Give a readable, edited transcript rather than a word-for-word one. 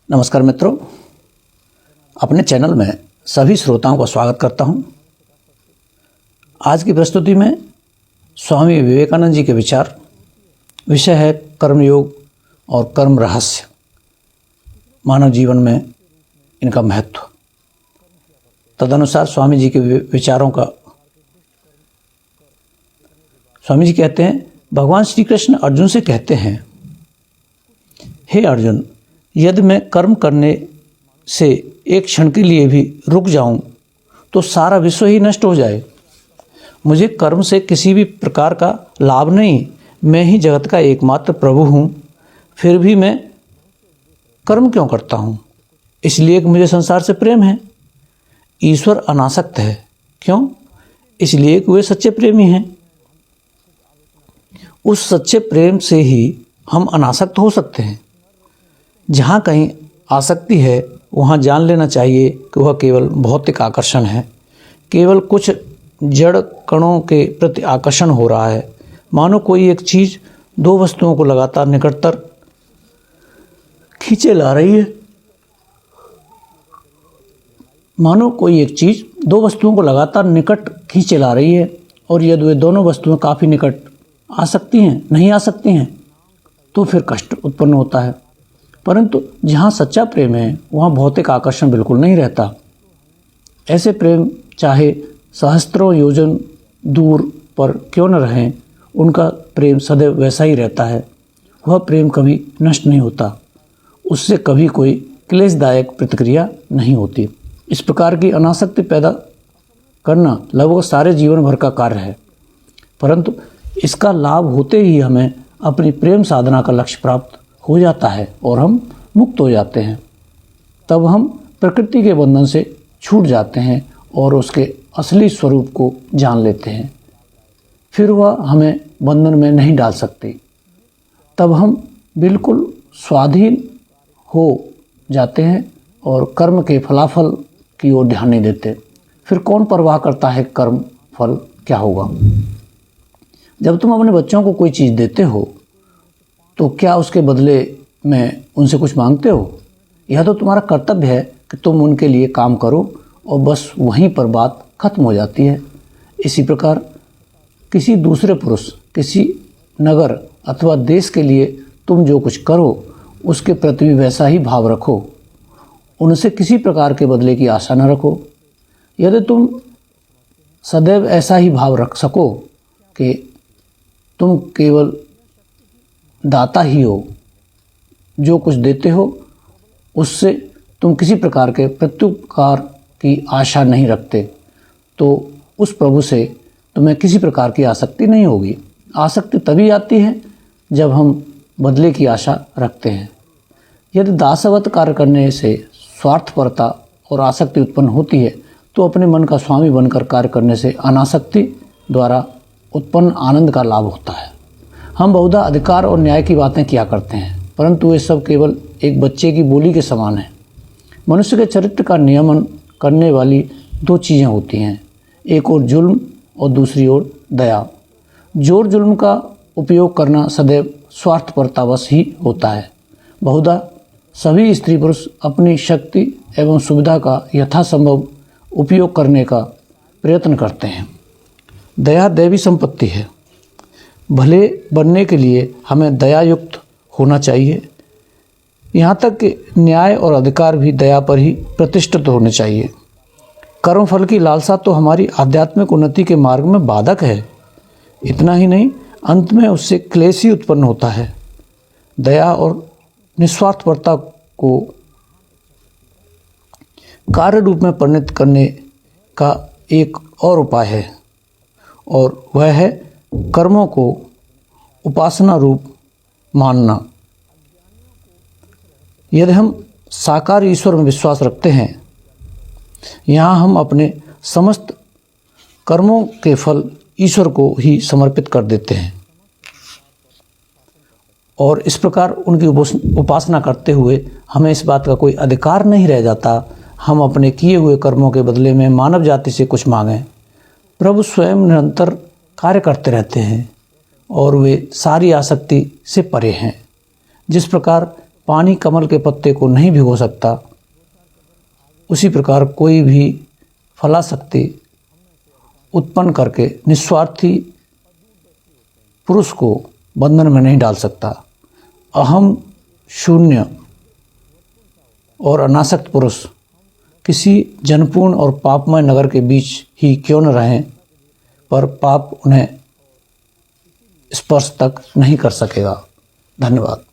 नमस्कार मित्रों, अपने चैनल में सभी श्रोताओं का स्वागत करता हूं। आज की प्रस्तुति में स्वामी विवेकानंद जी के विचार, विषय है कर्मयोग और कर्म रहस्य, मानव जीवन में इनका महत्व। तदनुसार स्वामी जी के विचारों का स्वामी जी कहते हैं, भगवान श्री कृष्ण अर्जुन से कहते हैं, हे अर्जुन, यदि मैं कर्म करने से एक क्षण के लिए भी रुक जाऊं तो सारा विश्व ही नष्ट हो जाए। मुझे कर्म से किसी भी प्रकार का लाभ नहीं, मैं ही जगत का एकमात्र प्रभु हूं। फिर भी मैं कर्म क्यों करता हूं? इसलिए कि मुझे संसार से प्रेम है। ईश्वर अनासक्त है, क्यों? इसलिए कि वे सच्चे प्रेमी हैं। उस सच्चे प्रेम से ही हम अनासक्त हो सकते हैं। जहाँ कहीं आसक्ति है वहाँ जान लेना चाहिए कि वह केवल भौतिक आकर्षण है, केवल कुछ जड़ कणों के प्रति आकर्षण हो रहा है। मानो कोई एक चीज़ दो वस्तुओं को लगातार निकटतर खींचे ला रही है। मानो कोई एक चीज़ दो वस्तुओं को लगातार निकट खींचे ला रही है, और यदि वे दोनों वस्तुएं काफ़ी निकट आ सकती हैं, नहीं आ सकती हैं, तो फिर कष्ट उत्पन्न होता है। परंतु जहाँ सच्चा प्रेम है वहाँ भौतिक आकर्षण बिल्कुल नहीं रहता। ऐसे प्रेम चाहे सहस्त्रों योजन दूर पर क्यों न रहें, उनका प्रेम सदैव वैसा ही रहता है। वह प्रेम कभी नष्ट नहीं होता, उससे कभी कोई क्लेशदायक प्रतिक्रिया नहीं होती। इस प्रकार की अनासक्ति पैदा करना लगभग सारे जीवन भर का कार्य है, परंतु इसका लाभ होते ही हमें अपनी प्रेम साधना का लक्ष्य प्राप्त हो जाता है और हम मुक्त हो जाते हैं। तब हम प्रकृति के बंधन से छूट जाते हैं और उसके असली स्वरूप को जान लेते हैं। फिर वह हमें बंधन में नहीं डाल सकती। तब हम बिल्कुल स्वाधीन हो जाते हैं और कर्म के फलाफल की ओर ध्यान नहीं देते। फिर कौन परवाह करता है कर्म फल क्या होगा? जब तुम अपने बच्चों को कोई चीज़ देते हो तो क्या उसके बदले में उनसे कुछ मांगते हो? यह तो तुम्हारा कर्तव्य है कि तुम उनके लिए काम करो और बस वहीं पर बात खत्म हो जाती है। इसी प्रकार किसी दूसरे पुरुष, किसी नगर अथवा देश के लिए तुम जो कुछ करो उसके प्रति भी वैसा ही भाव रखो। उनसे किसी प्रकार के बदले की आशा न रखो। यदि तुम सदैव ऐसा ही भाव रख सको कि तुम केवल दाता ही हो, जो कुछ देते हो उससे तुम किसी प्रकार के प्रत्युपकार की आशा नहीं रखते, तो उस प्रभु से तुम्हें किसी प्रकार की आसक्ति नहीं होगी। आसक्ति तभी आती है जब हम बदले की आशा रखते हैं। यदि दासवत कार्य करने से स्वार्थपरता और आसक्ति उत्पन्न होती है तो अपने मन का स्वामी बनकर कार्य करने से अनासक्ति द्वारा उत्पन्न आनंद का लाभ होता है। हम बहुधा अधिकार और न्याय की बातें किया करते हैं, परंतु वे सब केवल एक बच्चे की बोली के समान है। मनुष्य के चरित्र का नियमन करने वाली दो चीज़ें होती हैं, एक और जुल्म और दूसरी ओर दया। जोर जुल्म का उपयोग करना सदैव स्वार्थपरतावश ही होता है। बहुधा सभी स्त्री पुरुष अपनी शक्ति एवं सुविधा का यथासंभव उपयोग करने का प्रयत्न करते हैं। दया दैवी संपत्ति है। भले बनने के लिए हमें दयायुक्त होना चाहिए। यहाँ तक कि न्याय और अधिकार भी दया पर ही प्रतिष्ठित होने चाहिए। कर्मफल की लालसा तो हमारी आध्यात्मिक उन्नति के मार्ग में बाधक है। इतना ही नहीं, अंत में उससे क्लेश ही उत्पन्न होता है। दया और निस्वार्थपरता को कार्य रूप में परिणत करने का एक और उपाय है, और वह है कर्मों को उपासना रूप मानना। यदि हम साकार ईश्वर में विश्वास रखते हैं, यहाँ हम अपने समस्त कर्मों के फल ईश्वर को ही समर्पित कर देते हैं, और इस प्रकार उनकी उपासना करते हुए हमें इस बात का कोई अधिकार नहीं रह जाता हम अपने किए हुए कर्मों के बदले में मानव जाति से कुछ मांगें। प्रभु स्वयं निरंतर कार्य करते रहते हैं और वे सारी आसक्ति से परे हैं। जिस प्रकार पानी कमल के पत्ते को नहीं भिगो सकता, उसी प्रकार कोई भी फलाशक्ति उत्पन्न करके निस्वार्थी पुरुष को बंधन में नहीं डाल सकता। अहम शून्य और अनासक्त पुरुष किसी जनपूर्ण और पापमय नगर के बीच ही क्यों न रहें, पर पाप उन्हें स्पर्श तक नहीं कर सकेगा। धन्यवाद।